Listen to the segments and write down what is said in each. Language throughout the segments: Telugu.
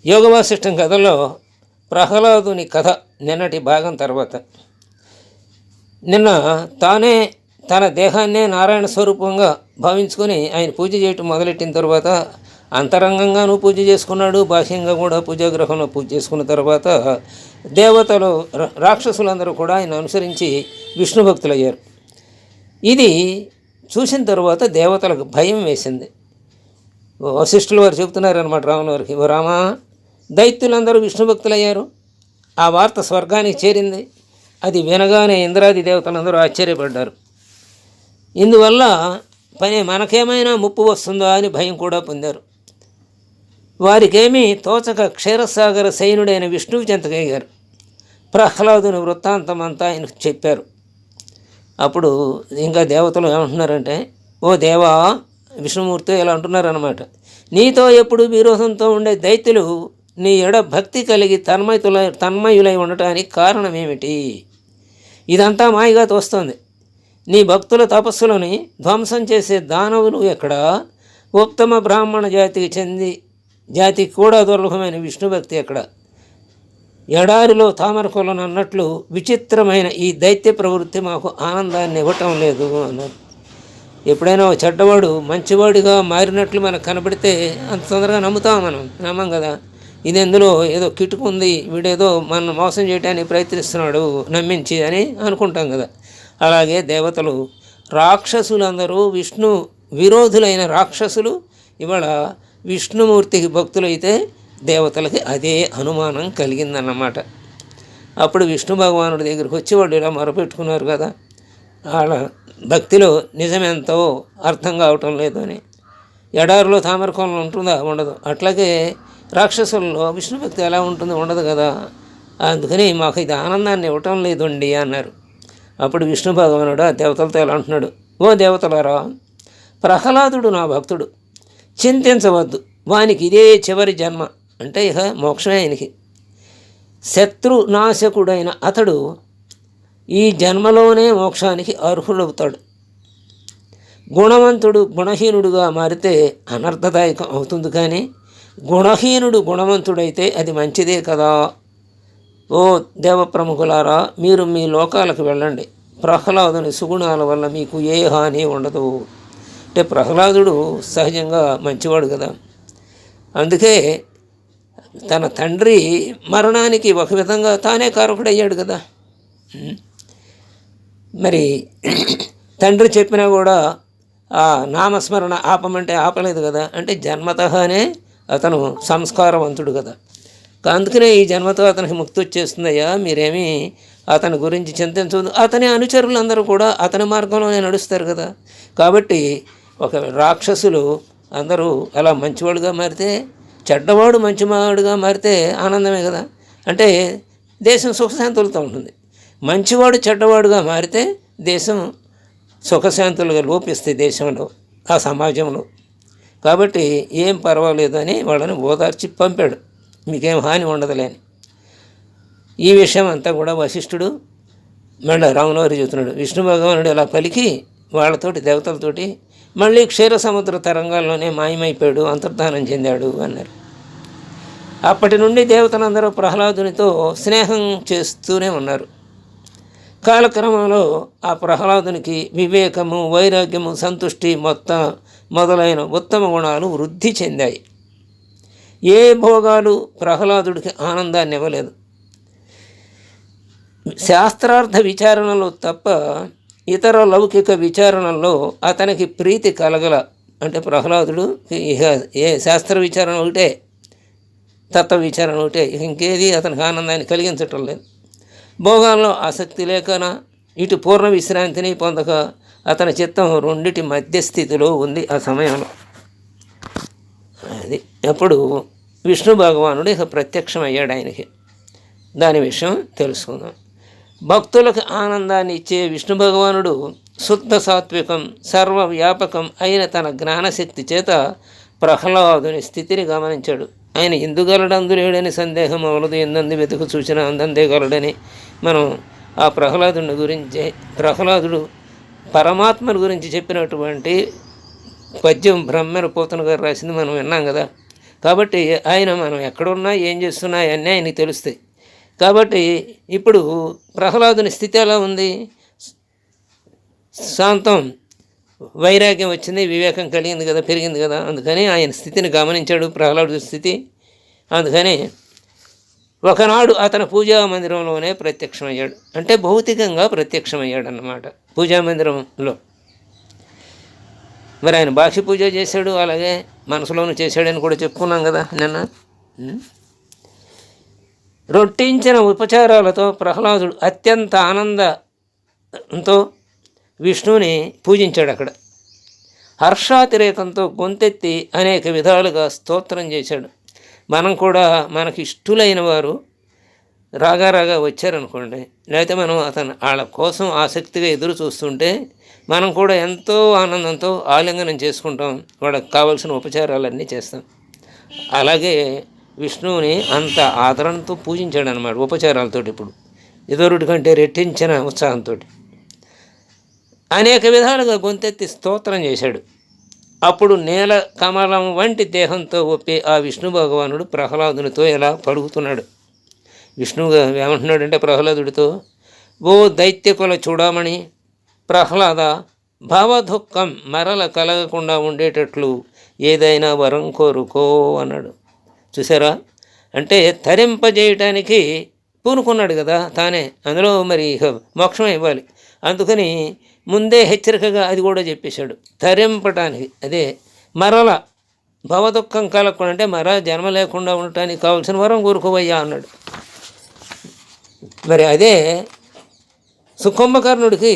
యోగవాసిష్టం కథలో ప్రహ్లాదుని కథ నిన్నటి భాగం తర్వాత నిన్న తానే తన దేహాన్నే నారాయణ స్వరూపంగా భావించుకొని ఆయన పూజ చేయటం మొదలెట్టిన తర్వాత అంతరంగంగానూ పూజ చేసుకున్నాడు, బాహ్యంగా కూడా పూజాగ్రహంలో పూజ చేసుకున్న తర్వాత దేవతలు రాక్షసులందరూ కూడా ఆయన అనుసరించి విష్ణు భక్తులయ్యారు. ఇది చూసిన తర్వాత దేవతలకు భయం వేసింది. వశిష్ఠుల వారు చెబుతున్నారన్నమాట రాముల వారికి, ఓ రామా, దైత్యులందరూ విష్ణు భక్తులయ్యారు. ఆ వార్త స్వర్గానికి చేరింది. అది వినగానే ఇంద్రాది దేవతలందరూ ఆశ్చర్యపడ్డారు. ఇందువల్ల మనకేమైనా ముప్పు వస్తుందా అని భయం కూడా పొందారు. వారికేమీ తోచక క్షీరసాగర శయనుడైన విష్ణువు చెంతకయ్యారు. ప్రహ్లాదుని వృత్తాంతం అంతా ఆయనకు చెప్పారు. అప్పుడు ఇంకా దేవతలు ఏమంటున్నారంటే, ఓ దేవా, విష్ణుమూర్తి ఇలా అంటున్నారన్నమాట, నీతో ఎప్పుడు విరోధంతో ఉండే దైత్యులు నీ ఎడ భక్తి కలిగి తన్మయులై ఉండటానికి కారణం ఏమిటి? ఇదంతా మాయగా తోస్తుంది. నీ భక్తుల తపస్సులని ధ్వంసం చేసే దానవులు ఎక్కడ? ఉత్తమ బ్రాహ్మణ జాతికి కూడా దుర్లభమైన విష్ణు భక్తి ఎక్కడ? ఎడారిలో తామరకొలను అన్నట్లు విచిత్రమైన ఈ దైత్య ప్రవృత్తి మాకు ఆనందాన్ని ఇవ్వటం లేదు అన్నారు. ఎప్పుడైనా చెడ్డవాడు మంచివాడిగా మారినట్లు మనకు కనబడితే అంత తొందరగా నమ్మం కదా. ఇది ఎందులో ఏదో కిటుకుంది, వీడేదో మనం మోసం చేయడానికి ప్రయత్నిస్తున్నాడు నమ్మించి అని అనుకుంటాం కదా. అలాగే దేవతలు, రాక్షసులందరూ విష్ణు విరోధులైన రాక్షసులు ఇవాళ విష్ణుమూర్తికి భక్తులైతే దేవతలకి అదే అనుమానం కలిగిందన్నమాట. అప్పుడు విష్ణు భగవానుడి దగ్గరికి వచ్చి వాళ్ళు ఇలా మొరపెట్టుకున్నారు కదా, వాళ్ళ భక్తిలో నిజమెంతో అర్థం కావటం లేదు అని. ఎడారిలో తామరకోణం ఉంటుందా? ఉండదు. అట్లాగే రాక్షసుల్లో విష్ణు భక్తి ఎలా ఉంటుంది? ఉండదు కదా. అందుకని మాకు ఇది ఆనందాన్ని ఇవ్వటం లేదండి అన్నారు. అప్పుడు విష్ణు భగవానుడు ఆ దేవతలతో ఎలా అంటున్నాడు, ఓ దేవతలారా, ప్రహ్లాదుడు నా భక్తుడు, చింతించవద్దు. వానికి ఇదే చివరి జన్మ, అంటే ఇక మోక్షమే ఆయనకి. శత్రునాశకుడైన అతడు ఈ జన్మలోనే మోక్షానికి అర్హుడవుతాడు. గుణవంతుడు గుణహీనుడుగా మారితే అనర్థదాయకం అవుతుంది, కానీ గుణహీనుడు గుణవంతుడైతే అది మంచిదే కదా. ఓ దేవప్రముఖులారా, మీరు మీ లోకాలకు వెళ్ళండి. ప్రహ్లాదుని సుగుణాల వల్ల మీకు ఏ హాని ఉండదు. అంటే ప్రహ్లాదుడు సహజంగా మంచివాడు కదా. అందుకే తన తండ్రి మరణానికి ఒక విధంగా తానే కారకుడయ్యాడు కదా. మరి తండ్రి చెప్పినా కూడా ఆ నామస్మరణ ఆపమంటే ఆపలేదు కదా. అంటే జన్మతఃనే అతను సంస్కారవంతుడు కదా. అందుకనే ఈ జన్మతో అతనికి ముక్తి వచ్చేస్తుందయ్యా, మీరేమీ అతని గురించి చింతించదు. అతని అనుచరులందరూ కూడా అతని మార్గంలోనే నడుస్తారు కదా. కాబట్టి ఒక రాక్షసులు అందరూ అలా మంచివాడుగా మారితే, చెడ్డవాడు మంచివాడుగా మారితే ఆనందమే కదా. అంటే దేశం సుఖశాంతులతో ఉంటుంది. మంచివాడు చెడ్డవాడుగా మారితే దేశం సుఖశాంతులుగా లోపిస్తాయి దేశంలో, ఆ సమాజంలో. కాబట్టి ఏం పర్వాలేదు అని వాళ్ళని ఓదార్చి పంపాడు, మీకేం హాని ఉండదులేని. ఈ విషయం అంతా కూడా వశిష్ఠుడు మళ్ళీ రాముల వారు చెబుతున్నాడు. విష్ణు భగవానుడు ఇలా పలికి వాళ్ళతోటి దేవతలతోటి మళ్ళీ క్షీర సముద్ర తరంగాల్లోనే మాయమైపోయాడు, అంతర్ధానం చెందాడు అన్నారు. అప్పటి నుండి దేవతలందరూ ప్రహ్లాదునితో స్నేహం చేస్తూనే ఉన్నారు. కాలక్రమంలో ఆ ప్రహ్లాదునికి వివేకము, వైరాగ్యము, సంతుష్టి మొదలైన ఉత్తమ గుణాలు వృద్ధి చెందాయి. ఏ భోగాలు ప్రహ్లాదుడికి ఆనందాన్ని ఇవ్వలేదు. శాస్త్రార్థ విచారణలో తప్ప ఇతర లౌకిక విచారణల్లో అతనికి ప్రీతి కలగల. అంటే ప్రహ్లాదుడు ఇక ఏ శాస్త్ర విచారణ ఒకటే, తత్వ విచారణ ఒకటే, ఇంకేది అతనికి ఆనందాన్ని కలిగించటం లేదు. భోగాల్లో ఆసక్తి లేకన ఇటు పూర్ణ విశ్రాంతిని పొందక అతని చిత్తం రెండిటి మధ్యస్థితిలో ఉంది ఆ సమయంలో. అది అప్పుడు విష్ణు భగవానుడు ఇక ప్రత్యక్షమయ్యాడు ఆయనకి. దాని విషయం తెలుసుకుందాం. భక్తులకు ఆనందాన్ని ఇచ్చే విష్ణు భగవానుడు శుద్ధ సాత్వికం, సర్వవ్యాపకం అయిన తన జ్ఞానశక్తి చేత ప్రహ్లాదుని స్థితిని గమనించాడు. ఆయన ఎందుగలడందులేడని సందేహం అవలదు, ఎందంది వెతుకు చూసిన అందందేగలడని మనం ఆ ప్రహ్లాదుడు పరమాత్మను గురించి చెప్పినటువంటి పద్యం బ్రహ్మర పోతన గారు రాసింది మనం విన్నాం కదా. కాబట్టి ఆయన మనం ఎక్కడున్నా ఏం చేస్తున్నా అన్నీ ఆయనకి తెలుస్తాయి. కాబట్టి ఇప్పుడు ప్రహ్లాదుని స్థితి ఎలా ఉంది? శాంతం, వైరాగ్యం వచ్చింది, వివేకం కలిగింది కదా, పెరిగింది కదా. అందుకని ఆయన స్థితిని గమనించాడు ప్రహ్లాదుడి స్థితి. అందుకని ఒకనాడు అతను పూజా మందిరంలోనే ప్రత్యక్షమయ్యాడు. అంటే భౌతికంగా ప్రత్యక్షమయ్యాడు అన్నమాట పూజా మందిరంలో. మరి ఆయన బాహ్య పూజ చేశాడు, అలాగే మనసులోనూ చేశాడని కూడా చెప్పుకున్నాం కదా నిన్న. రొట్టించిన ఉపచారాలతో ప్రహ్లాదుడు అత్యంత ఆనందంతో విష్ణువుని పూజించాడు. అక్కడ హర్షాతిరేకంతో గొంతెత్తి అనేక విధాలుగా స్తోత్రం చేశాడు. మనం కూడా మనకి ఇష్టలైన వారు రాగా వచ్చారనుకోండి, లేకపోతే మనం వాళ్ళ కోసం ఆసక్తిగా ఎదురు చూస్తుంటే మనం కూడా ఎంతో ఆనందంతో ఆలింగనం చేసుకుంటాం, వాళ్ళకి కావలసిన ఉపచారాలన్నీ చేస్తాం. అలాగే విష్ణువుని అంత ఆదరణతో పూజించాడు అన్నమాట ఉపచారాలతో. ఇప్పుడు ఇతరుడి కంటే రెట్టించిన ఉత్సాహంతో అనేక విధాలుగా గొంతెత్తి స్తోత్రం చేశాడు. అప్పుడు నేల కమలం వంటి దేహంతో ఒప్పి ఆ విష్ణు భగవానుడు ప్రహ్లాదునితో ఎలా పలుకుతున్నాడు. విష్ణువుగా ఏమంటున్నాడంటే ప్రహ్లాదుడితో, ఓ దైత్యకుల చూడమని ప్రహ్లాద, భావదుఃఖం మరల కలగకుండా ఉండేటట్లు ఏదైనా వరం కోరుకో అన్నాడు. చూసారా, అంటే తరింపజేయటానికి పూనుకున్నాడు కదా తానే, అందులో మరి మోక్షం ఇవ్వాలి. అందుకని ముందే హెచ్చరికగా అది కూడా చెప్పేశాడు, తరింపటానికి. అదే మరల భవదుఖం కలగకుండా, అంటే మరల జన్మ లేకుండా ఉండటానికి కావాల్సిన వరం కోరుకోవయ్యా అన్నాడు. మరి అదే సుకుంభకర్ణుడికి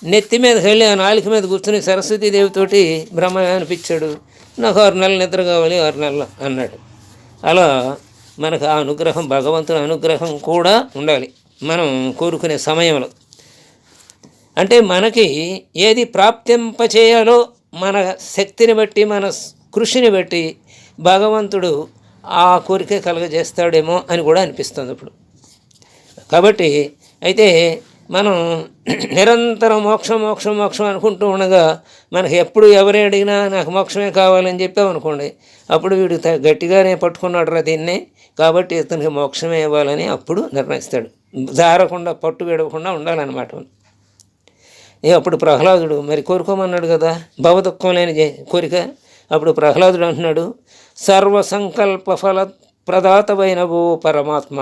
నెత్తి మీదకి వెళ్ళి ఆ నాలుక మీద కూర్చుని సరస్వతీదేవితోటి బ్రహ్మ అనిపించాడు, నాకు 6 నెలలు నిద్ర కావాలి, 6 నెలలు అన్నాడు. అలా మనకు ఆ అనుగ్రహం, భగవంతుని అనుగ్రహం కూడా ఉండాలి మనం కోరుకునే సమయంలో. అంటే మనకి ఏది ప్రాప్తింపచేయాలో మన శక్తిని బట్టి, మన కృషిని బట్టి భగవంతుడు ఆ కోరిక కలగజేస్తాడేమో అని కూడా అనిపిస్తుంది ఇప్పుడు. కాబట్టి అయితే మనం నిరంతరం మోక్షం మోక్షం మోక్షం అనుకుంటూ ఉండగా మనకి ఎప్పుడు ఎవరే అడిగినా నాకు మోక్షమే కావాలని చెప్పామనుకోండి, అప్పుడు వీడు గట్టిగానే పట్టుకున్నాడు రా దీన్నే, కాబట్టి ఇతనికి మోక్షమే ఇవ్వాలని అప్పుడు నిర్ణయిస్తాడు. జారకుండా, పట్టు విడవకుండా ఉండాలన్నమాట. అప్పుడు ప్రహ్లాదుడు మరి కోరుకోమన్నాడు కదా భవదుఖం లేని కోరిక. అప్పుడు ప్రహ్లాదుడు అంటున్నాడు, సర్వసంకల్ప ఫల ప్రదాతమైన ఓ పరమాత్మ,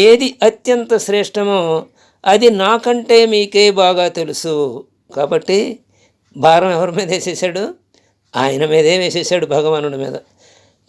ఏది అత్యంత శ్రేష్టమో అది నాకంటే మీకే బాగా తెలుసు. కాబట్టి భారం ఎవరి మీద వేసేసాడు? ఆయన మీదే వేసేసాడు, భగవానుడి మీద.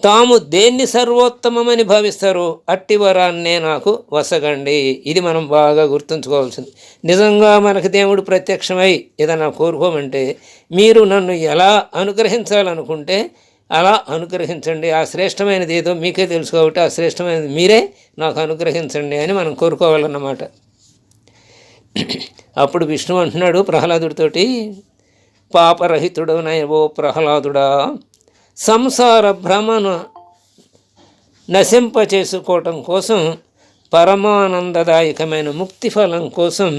తాము దేన్ని సర్వోత్తమమని భావిస్తారో అట్టి వరాన్నే నాకు వసగండి. ఇది మనం బాగా గుర్తుంచుకోవాల్సింది. నిజంగా మనకు దేవుడు ప్రత్యక్షమై ఏదైనా కోరుకోమంటే మీరు నన్ను ఎలా అనుగ్రహించాలనుకుంటే అలా అనుగ్రహించండి, ఆ శ్రేష్టమైనది ఏదో మీకే తెలుసు కాబట్టి ఆ శ్రేష్టమైనది మీరే నాకు అనుగ్రహించండి అని మనం కోరుకోవాలన్నమాట. అప్పుడు విష్ణువు అంటున్నాడు ప్రహ్లాదుడితోటి, పాపరహితుడనై ఓ ప్రహ్లాదుడా, సంసార భ్రమను నశింపచేసుకోవటం కోసం, పరమానందదాయకమైన ముక్తి ఫలం కోసం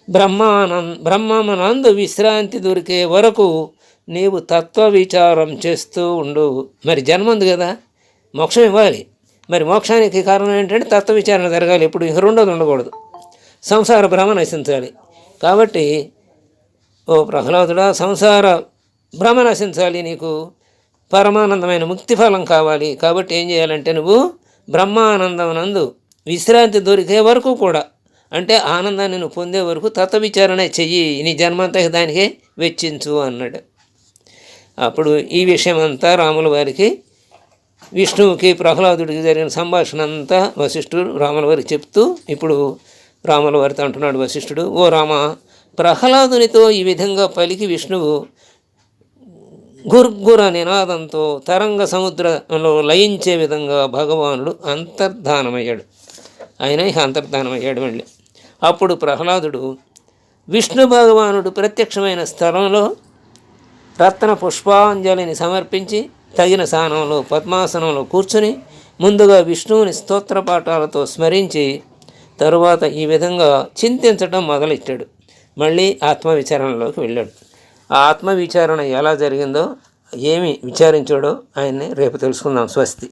బ్రహ్మనందు విశ్రాంతి దొరికే వరకు నీవు తత్వ విచారం చేస్తూ ఉండు. మరి జన్మ ఉంది కదా, మోక్షం ఇవ్వాలి. మరి మోక్షానికి కారణం ఏంటంటే తత్వ విచారణ జరగాలి. ఇప్పుడు ఇక రెండోది ఉండకూడదు, సంసార భ్రమ నశించాలి. కాబట్టి ఓ ప్రహ్లాదుడా, సంసార భ్రమ నశించాలి, నీకు పరమానందమైన ముక్తి ఫలం కావాలి. కాబట్టి ఏం చేయాలంటే నువ్వు బ్రహ్మానందం నందు విశ్రాంతి దొరికే వరకు కూడా, అంటే ఆనందాన్ని నువ్వు పొందే వరకు తత్వ విచారణ చెయ్యి, నీ జన్మంతా దానికే వెచ్చించు అన్నాడు. అప్పుడు ఈ విషయం అంతా రాముల వారికి, విష్ణువుకి ప్రహ్లాదుడికి జరిగిన సంభాషణ అంతా వశిష్ఠుడు రాముల వారికి చెప్తూ, ఇప్పుడు రాముల వారితో అంటున్నాడు వశిష్ఠుడు, ఓ రామ, ప్రహ్లాదునితో ఈ విధంగా పలికి విష్ణువు గుర్గుర నినాదంతో తరంగ సముద్రంలో లయించే విధంగా భగవానుడు అంతర్ధానమయ్యాడు. ఆయన అంతర్ధానమయ్యాడు మళ్ళీ. అప్పుడు ప్రహ్లాదుడు విష్ణు భగవానుడు ప్రత్యక్షమైన స్థలంలో రత్న పుష్పాంజలిని సమర్పించి తగిన స్థానంలో పద్మాసనంలో కూర్చుని ముందుగా విష్ణువుని స్తోత్రపాఠాలతో స్మరించి తరువాత ఈ విధంగా చింతించడం మొదలెట్టాడు. మళ్ళీ ఆత్మవిచారణలోకి వెళ్ళాడు. ఆ ఆత్మవిచారణ ఎలా జరిగిందో ఏమి విచారించాడో ఆయన్ని రేపు తెలుసుకుందాం. స్వస్తి.